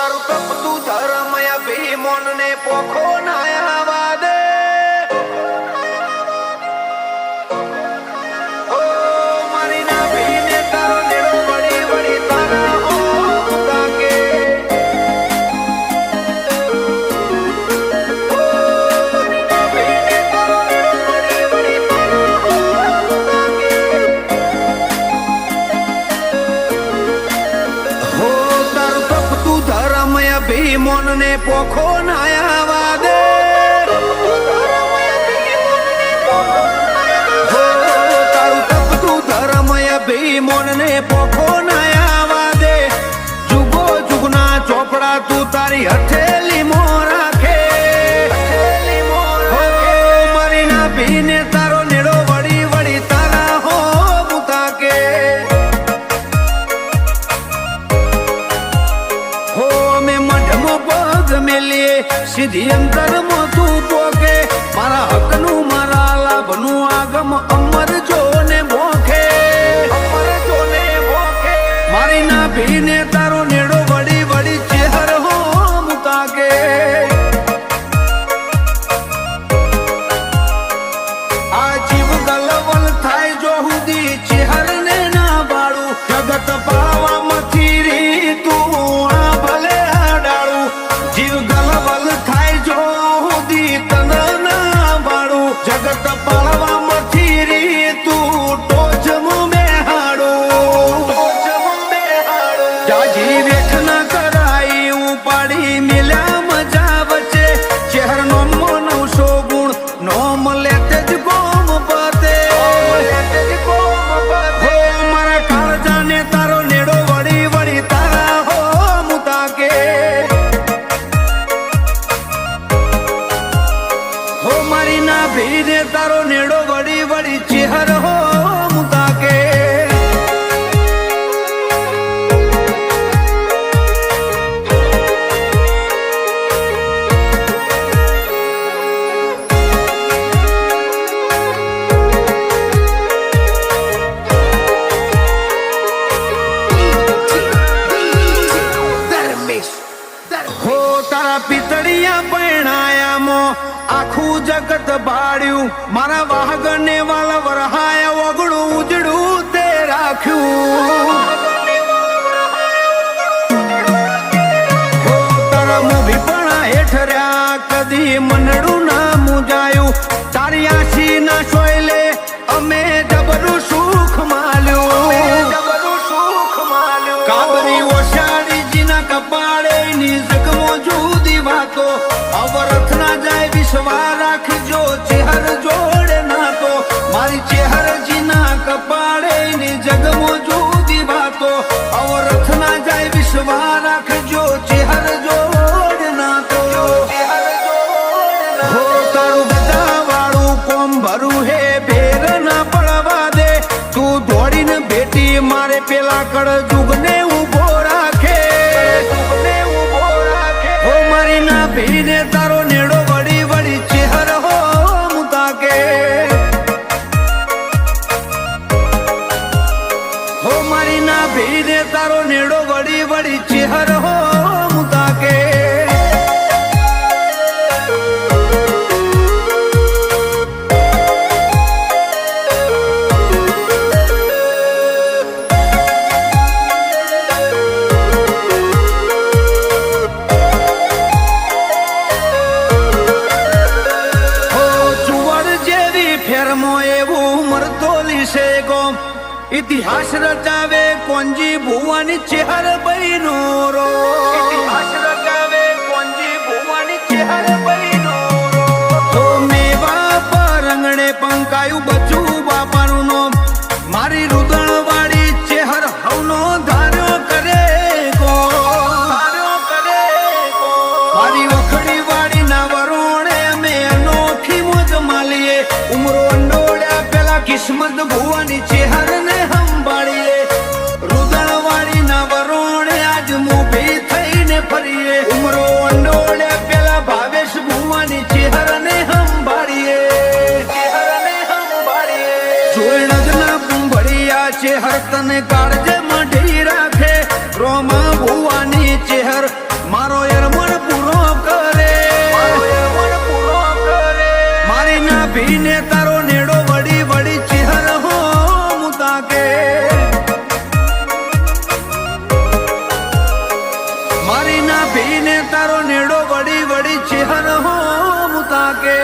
તારું તપતું ધર્મ અભિમન ને પોખો નાયા દે ઓ મારી ના ભીને તારો નેડો વળી વળી તારા હો તાકે ઓ મારી ના ભીને તારો નેડો વળી વળી તારા હો તાકે હો તારું તપતું ધર્મ અભિમન ને પોખો નાયા દે ભીમોન ને પોખો નાયા દે જુગો જુગના ચોપડા તું તારી હથેલી મો રાખે મારી ના ભીને તારો નેડો વળી વળી તારા હો મુતાકે હો અમે મઢમો પગ મેલીએ સીધી અંતરમાં તું પોકે મારા હકનું મારા લાભનું આગમ અમર જો ને મોખે ભીને તારો નેડો વળી વળી ચેહર હો મુતાકે આ જીવ ગલવલ થાય જો હુદી ચેહર ને ના બાળું જગત પાવામાંથી રી તું આ ભલે આડાળું જીવ ગલવલ થાય જો હુદી તન ના બાળું જગત પાવામાંથી રી તું ટોચ મુમે જાજી વેઠ ના કરાઈ ઉપાડી મિલ્યા મજા વચ્ચે ચહેર નો નવસો ગુણ નોમ લેતે જ ગોમ પતે હો મારા કાળજાને તારો નેડો વળી વળી તારા હો મુતાકે હો મારી ના ભીને તારો નેડો વળી વળી ચહેર હો મુતાકે હો તારા પિતળિયા પૈણાયા મો આખું જગત ભાડ્યું મારા વાહગને વાળ વરહાયા ઓગળું ઉજળું તે રાખ્યું હો તારા મૂવી પણ હેઠર્યા કદી મનડું ના મુજાયું તારી આશી ના સોયલે અમે જબરું સુખ માલ્યું કાબરી ઓશાળી જીના કપાળે ની જગમો જુદી વાતો અવરથ ના જાય વિશ્વા રાખજો ચેહર જોડે નાતો મારી ચેહર જીના કપાળે ની જગમો જુદી વાતો અવરથ ના જાય વિશ્વા રાખજો ચેહર જોડે નાતો હો તારું બધા વાળું કોમ ભરું હે ભેર ના પડવા દે તું દોડીને ભેટી મારે પેલા કડ જુગને ઉભો રાખે હો મારી ના ભીને તારો નેડો વળી વળી ચેહર હો મુતાકે હો મારી ના ભીને તારો નેડો વળી વળી ચેહર હો મુતાકે ઇતિહાસ રચાવે કોંજી ભુવાની ચેહર બૈનો રો ઇતિહાસ રચાવે કોંજી ભુવાની ચેહર બૈનો રો તો મેવા પરંગણે પંકાયું બચું બાપાનું નામ મારી રુદણ વાળી ચેહર હવનો ધાર્યો કરે ગો મારી વખડી વાળી ના વરોણે અમે અનોખી મોજ માલીએ ઉમરો અંડોળ્યા પેલા કિસ્મત ભુવાની ચેહર ને સંભાળીએ રુદણ વાળી ના વરોણે આજ મૂભી થઈને ફરીએ ઉમરો અંડોળ્યા પેલા ભાવેશ ભુવાની ચેહર ને સંભાળીએ જોઈણ જ ના કુંભળિયા ચેહર તને કાળજે મઢી રાખે રોમા ભુવાની ચેહર મારો એરમણ પૂરો કરે મારી ના ભીને તારો નેડો વડી વડી ચિહર હો મુતાકે મારી ના ભીને તારો નેડો વડી વડી ચિહર હો મુતાકે